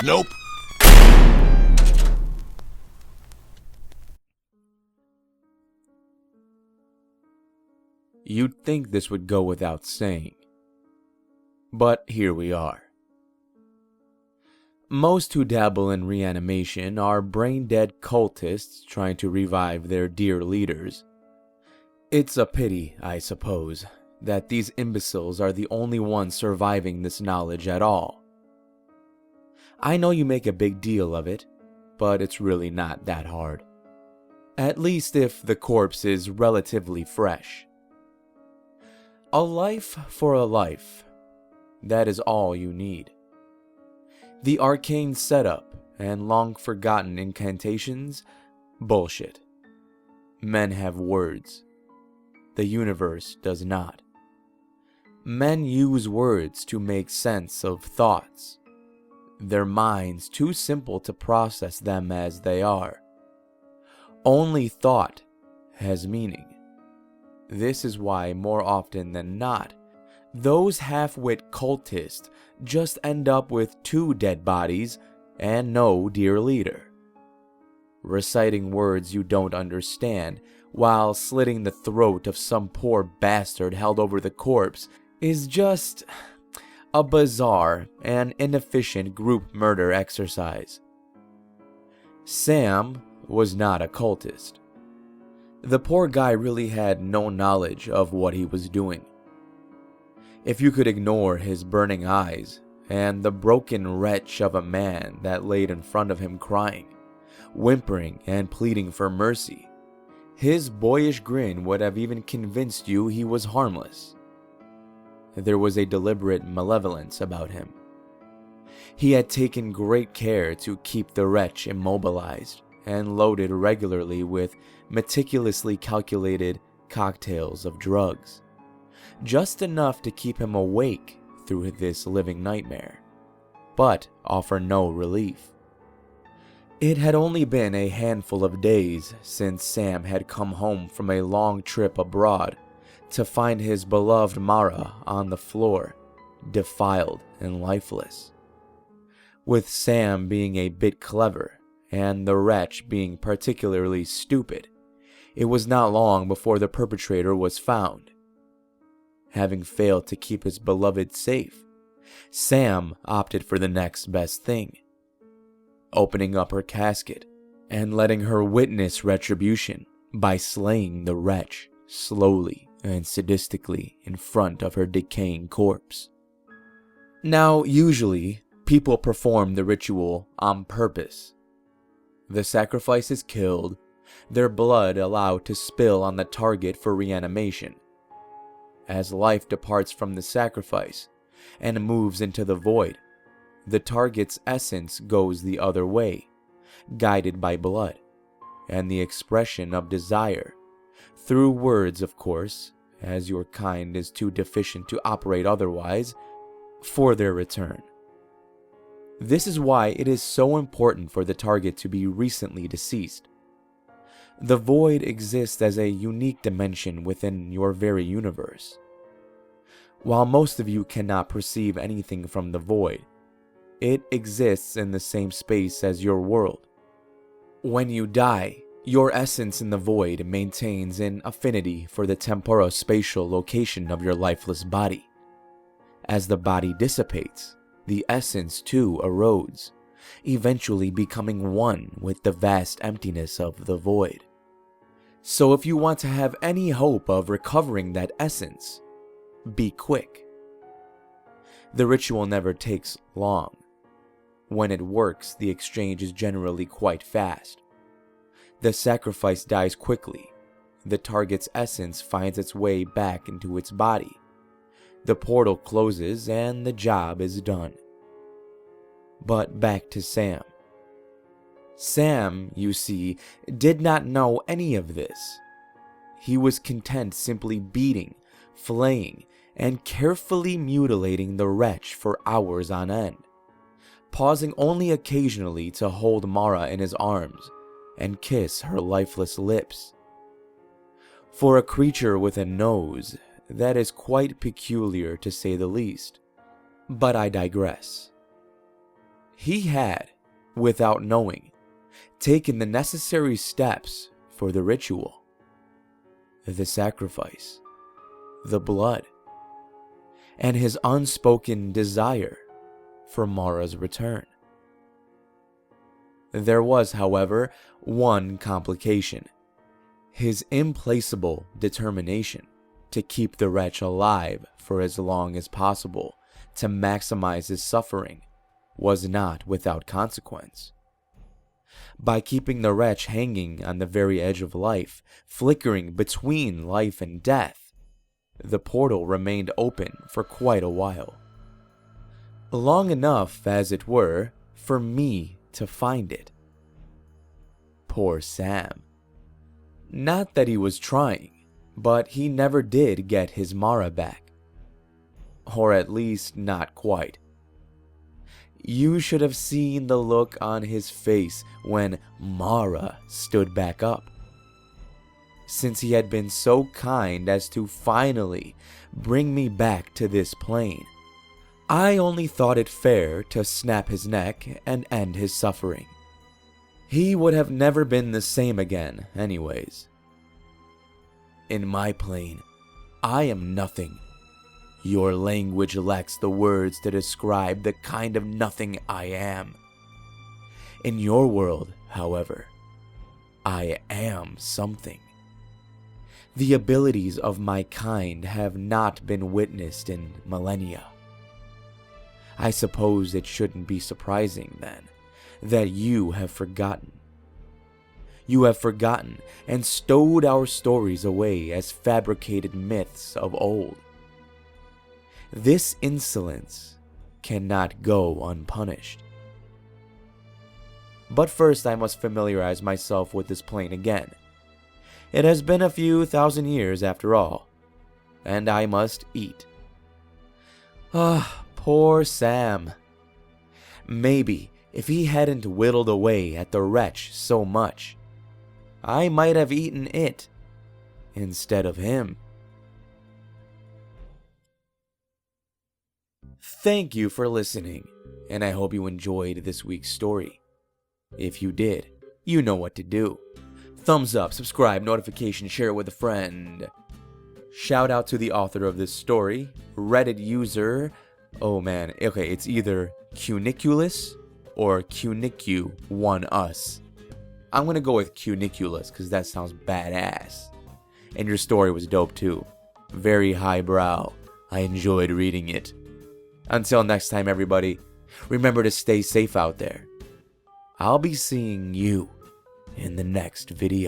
Nope. You'd think this would go without saying, but here we are. Most who dabble in reanimation are brain-dead cultists trying to revive their dear leaders. It's a pity, I suppose, that these imbeciles are the only ones surviving this knowledge at all. I know you make a big deal of it, but it's really not that hard. At least if the corpse is relatively fresh. A life for a life. That is all you need. The arcane setup and long-forgotten incantations? Bullshit. Men have words. The universe does not. Men use words to make sense of thoughts. Their minds too simple to process them as they are. Only thought has meaning. This is why, more often than not, those half-wit cultists just end up with 2 dead bodies and no dear leader. Reciting words you don't understand while slitting the throat of some poor bastard held over the corpse is just a bizarre and inefficient group murder exercise. Sam was not a cultist. The poor guy really had no knowledge of what he was doing. If you could ignore his burning eyes and the broken wretch of a man that laid in front of him crying, whimpering and pleading for mercy, his boyish grin would have even convinced you he was harmless. There was a deliberate malevolence about him. He had taken great care to keep the wretch immobilized and loaded regularly with meticulously calculated cocktails of drugs, just enough to keep him awake through this living nightmare, but offer no relief. It had only been a handful of days since Sam had come home from a long trip abroad to find his beloved Mara on the floor, defiled and lifeless. With Sam being a bit clever and the wretch being particularly stupid, it was not long before the perpetrator was found. Having failed to keep his beloved safe, Sam opted for the next best thing, opening up her casket and letting her witness retribution by slaying the wretch slowly and sadistically in front of her decaying corpse. Now, usually, people perform the ritual on purpose. The sacrifice is killed, their blood allowed to spill on the target for reanimation. As life departs from the sacrifice and moves into the void, the target's essence goes the other way, guided by blood and the expression of desire, through words, of course, as your kind is too deficient to operate otherwise, for their return. This is why it is so important for the target to be recently deceased. The void exists as a unique dimension within your very universe. While most of you cannot perceive anything from the void, it exists in the same space as your world. When you die, your essence in the void maintains an affinity for the temporospatial location of your lifeless body. As the body dissipates, the essence too erodes, eventually becoming one with the vast emptiness of the void. So if you want to have any hope of recovering that essence, be quick. The ritual never takes long. When it works, the exchange is generally quite fast. The sacrifice dies quickly. The target's essence finds its way back into its body. The portal closes and the job is done. But back to Sam. Sam, you see, did not know any of this. He was content simply beating, flaying, and carefully mutilating the wretch for hours on end, pausing only occasionally to hold Mara in his arms and kiss her lifeless lips. For a creature with a nose, that is quite peculiar to say the least. But I digress. He had, without knowing, taken the necessary steps for the ritual, the sacrifice, the blood, and his unspoken desire for Mara's return. There was, however, one complication: his implacable determination to keep the wretch alive for as long as possible to maximize his suffering was not without consequence. By keeping the wretch hanging on the very edge of life, flickering between life and death, the portal remained open for quite a while. Long enough, as it were, for me to find it. Poor Sam. Not that he was trying, but he never did get his Mara back. Or at least not quite. You should have seen the look on his face when Mara stood back up. Since he had been so kind as to finally bring me back to this plane, I only thought it fair to snap his neck and end his suffering. He would have never been the same again, anyways. In my plane, I am nothing. Your language lacks the words to describe the kind of nothing I am. In your world, however, I am something. The abilities of my kind have not been witnessed in millennia. I suppose it shouldn't be surprising, then, that you have forgotten. You have forgotten and stowed our stories away as fabricated myths of old. This insolence cannot go unpunished. But first I must familiarize myself with this plane again. It has been a few thousand years after all, and I must eat. Poor Sam. Maybe if he hadn't whittled away at the wretch so much, I might have eaten it instead of him. Thank you for listening, and I hope you enjoyed this week's story. If you did, you know what to do. Thumbs up, subscribe, notification, share it with a friend. Shout out to the author of this story, Reddit user, it's either Cuniculus or Cunicu1us. I'm gonna go with Cuniculus because that sounds badass. And your story was dope too. Very highbrow. I enjoyed reading it. Until next time, everybody, remember to stay safe out there. I'll be seeing you in the next video.